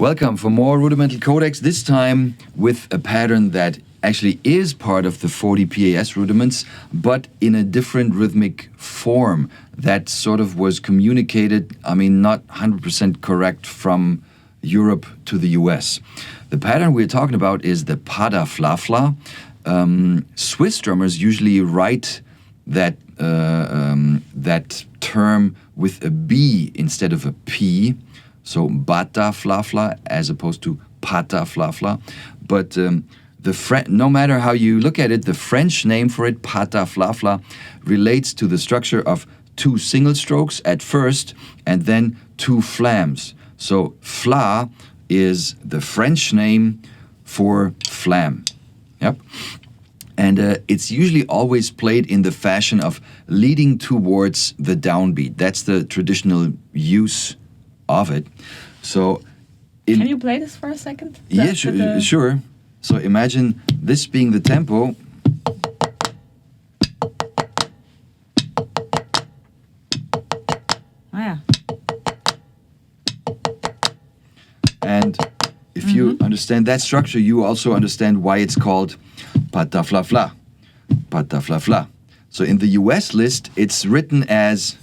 Welcome for more Rudimental Codex, this time with a pattern that actually is part of the 40 PAS rudiments, but in a different rhythmic form that sort of was communicated, not 100% correct from Europe to the US. The pattern we're talking about is the Pataflafla. Swiss drummers usually write that term with a B instead of a P. So Pataflafla as opposed to Pataflafla. But no matter how you look at it, the French name for it, Pataflafla, relates to the structure of two single strokes at first and then two flams. So fla is the French name for flam. Yep. And it's usually always played in the fashion of leading towards the downbeat. That's the traditional use of it. So can you play this for a second? Yeah, sure. So imagine this being the tempo. Oh, yeah. And if you understand that structure, you also understand why it's called Pataflafla. Pataflafla. So in the US list, it's written as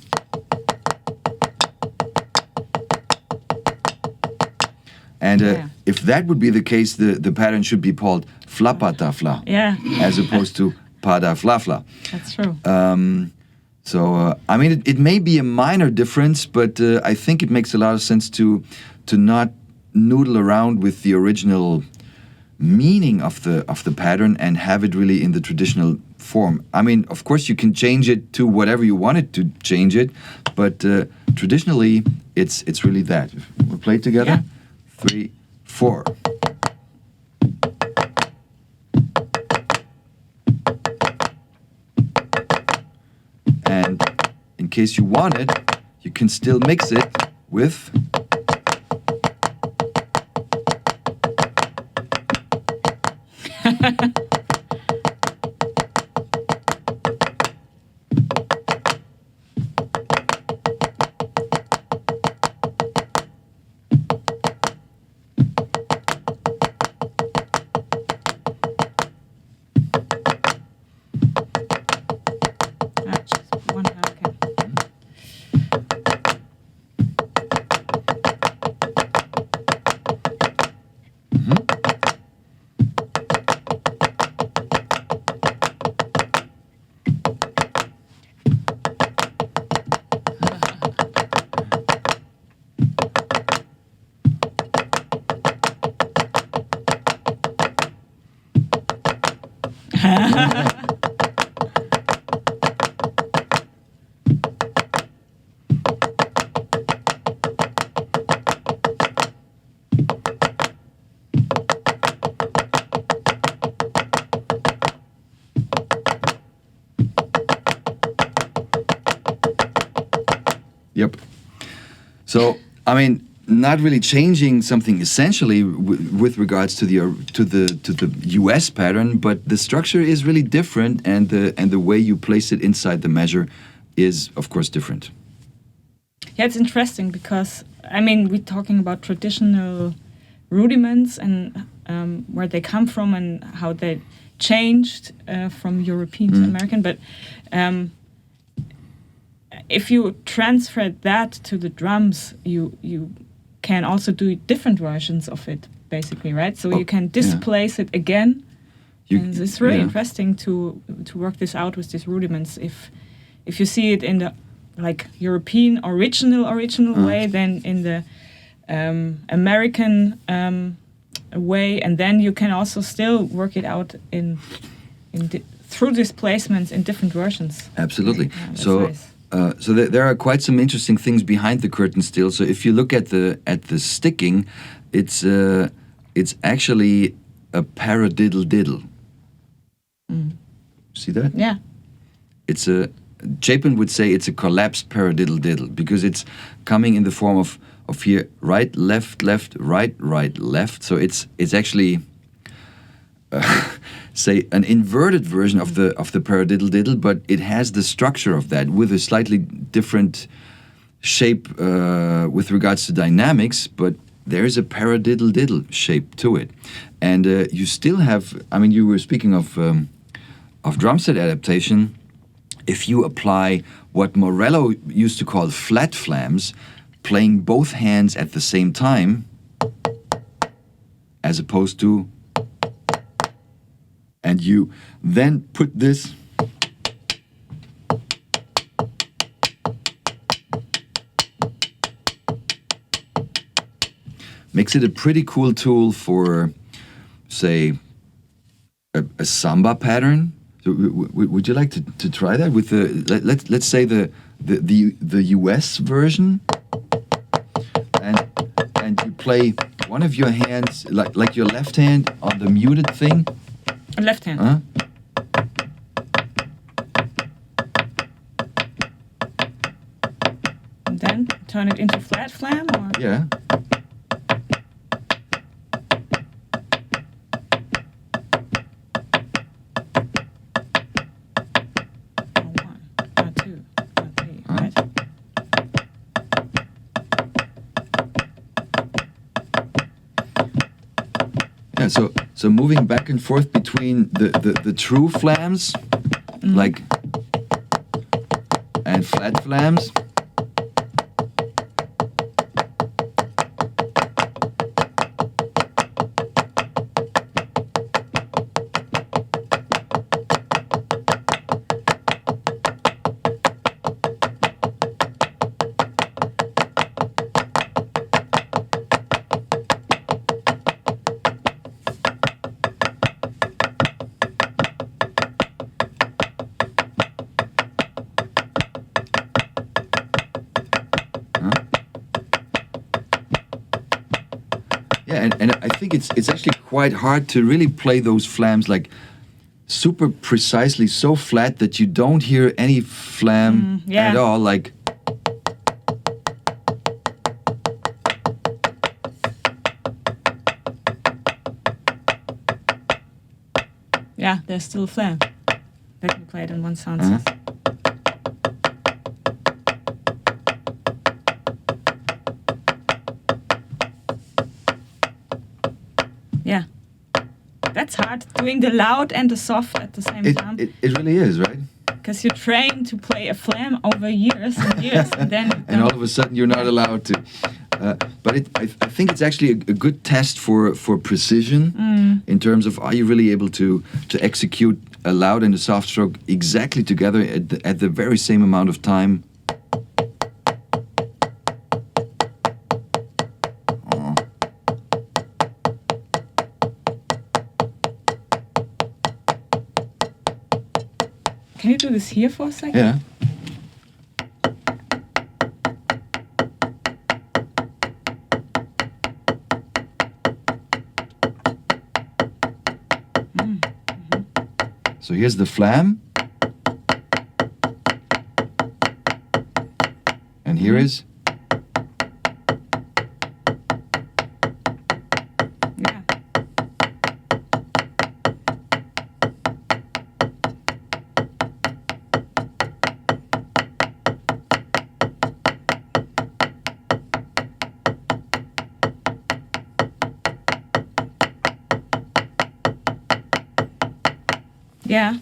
and if that would be the case, the pattern should be called Flapatafla, as opposed to Pataflafla. That's true. It may be a minor difference, but I think it makes a lot of sense to not noodle around with the original meaning of the pattern and have it really in the traditional form. Of course, you can change it to whatever you want it to change it, but traditionally, it's really that. We'll play it together. Yeah. 3, 4. And in case you want it, you can still mix it with Yep. So, not really changing something essentially with regards to the US pattern, but the structure is really different, and the way you place it inside the measure is, of course, different. Yeah, it's interesting because we're talking about traditional rudiments and where they come from and how they changed from European to American, but. If you transfer that to the drums, you can also do different versions of it, basically, right? So you can displace it again. And it's really interesting to work this out with these rudiments. If you see it in the European original way, then in the American way, and then you can also still work it out through displacements in different versions. Absolutely. Yeah, So. Nice. So there are quite some interesting things behind the curtain still. So if you look at the sticking, it's actually a paradiddle diddle. See that? Yeah. It's Chapin would say it's a collapsed paradiddle diddle because it's coming in the form of here right left left right right left. So it's actually say an inverted version of the paradiddle diddle, but it has the structure of that with a slightly different shape with regards to dynamics, but there's a paradiddle-diddle shape to it. And you still have, I mean, you were speaking of drum set adaptation. If you apply what Morello used to call flat flams, playing both hands at the same time, as opposed to, and you then put this makes it a pretty cool tool for, say, a samba pattern. So would you like to try that with the let's say the US version, and you play one of your hands like your left hand on the muted thing. Left hand. And then turn it into flat flam, or Yeah. Yeah, so moving back and forth between the true flams, like, and flat flams. Yeah, and I think it's actually quite hard to really play those flams like super precisely, so flat that you don't hear any flam at all. Like, yeah, there's still a flam. Let me play it in one sound system. Yeah, that's hard, doing the loud and the soft at the same time. It really is, right? Because you're trained to play a flam over years and years, and then and all of a sudden you're not allowed to. But I think it's actually a good test for precision in terms of, are you really able to execute a loud and a soft stroke exactly together at the very same amount of time. Can you do this here for a second? Yeah. So here's the flam. And here is... Yeah. Yeah.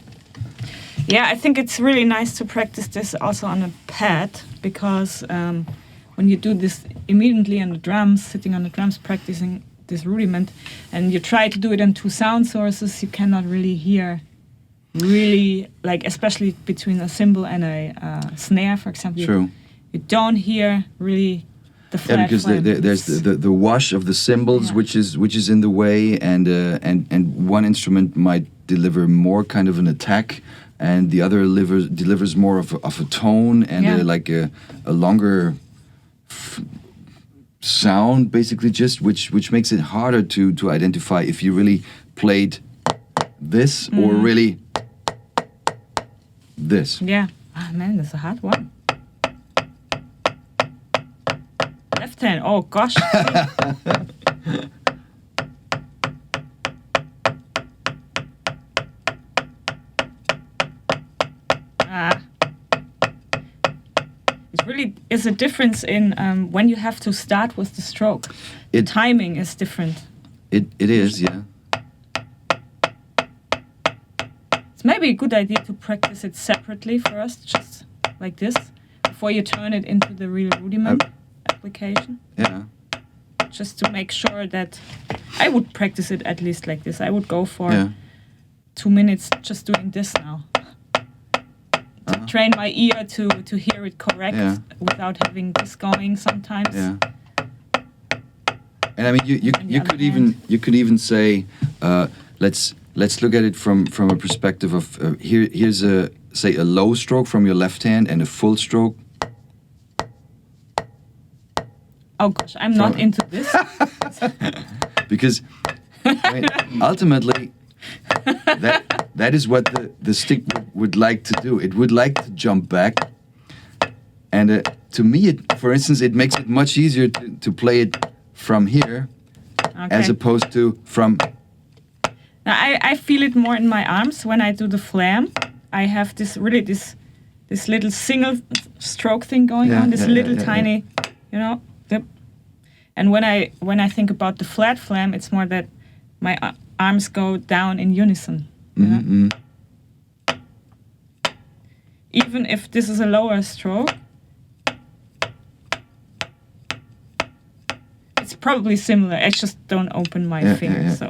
Yeah, I think it's really nice to practice this also on a pad, because when you do this immediately on the drums, sitting on the drums, practicing this rudiment, and you try to do it on two sound sources, you cannot really hear, like, especially between a cymbal and a snare, for example. True. You don't hear really the flat. Yeah, because there's the wash of the cymbals, which is in the way, and one instrument might deliver more kind of an attack, and the other delivers more of a tone and like a longer sound, basically, just which makes it harder to identify if you really played this or really this. Yeah. Ah, man, that's a hard one. Left hand. Oh gosh. It's really is a difference in when you have to start with the stroke. Timing is different. It is, yeah. It's maybe a good idea to practice it separately first, just like this, before you turn it into the real rudiment application. Yeah. Just to make sure that I would practice it at least like this. I would go for 2 minutes just doing this now. To train my ear to hear it correct without having this going sometimes. Yeah. And I mean, you could even say, let's look at it from a perspective of here's a low stroke from your left hand and a full stroke. Oh gosh, I'm not into this. Because I mean, ultimately, that is what the stick would like to do. It would like to jump back. And to me, for instance, it makes it much easier to play it from here as opposed to from... Now, I feel it more in my arms when I do the flam. I have this little single stroke thing going on, this little tiny, you know. And when I think about the flat flam, it's more that my arms go down in unison. Mm-hmm. Even if this is a lower stroke, it's probably similar. I just don't open my fingers. So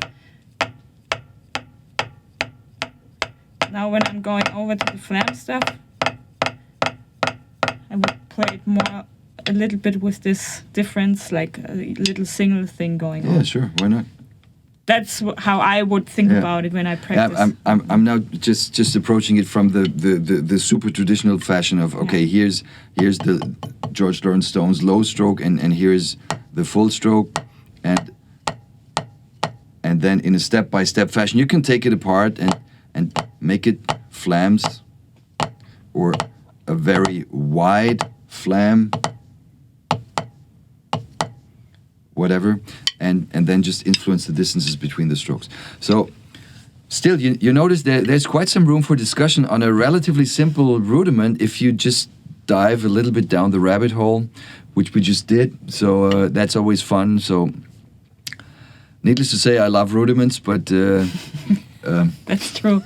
now when I'm going over to the flam stuff, I would play it more a little bit with this difference, like a little single thing going on. Yeah, sure. Why not? That's how I would think about it when I practice. Yeah, I'm now just approaching it from the super traditional fashion of here's the George Lawrence Stone's low stroke and here's the full stroke and then in a step-by-step fashion you can take it apart and make it flams or a very wide flam, whatever, and then just influence the distances between the strokes. So still, you notice there's quite some room for discussion on a relatively simple rudiment if you just dive a little bit down the rabbit hole, which we just did. So that's always fun. So needless to say, I love rudiments, but... that's true.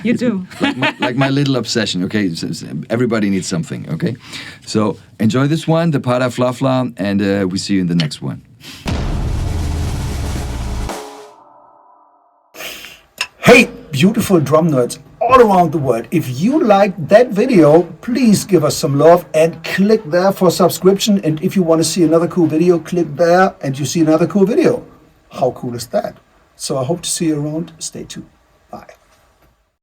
You do. like my little obsession, okay? Everybody needs something, okay? So enjoy this one, the Pataflafla, and we see you in the next one. Hey, beautiful drum nerds all around the world. If you liked that video, please give us some love and click there for subscription. And if you want to see another cool video, click there and you see another cool video. How cool is that? So I hope to see you around. Stay tuned. Bye.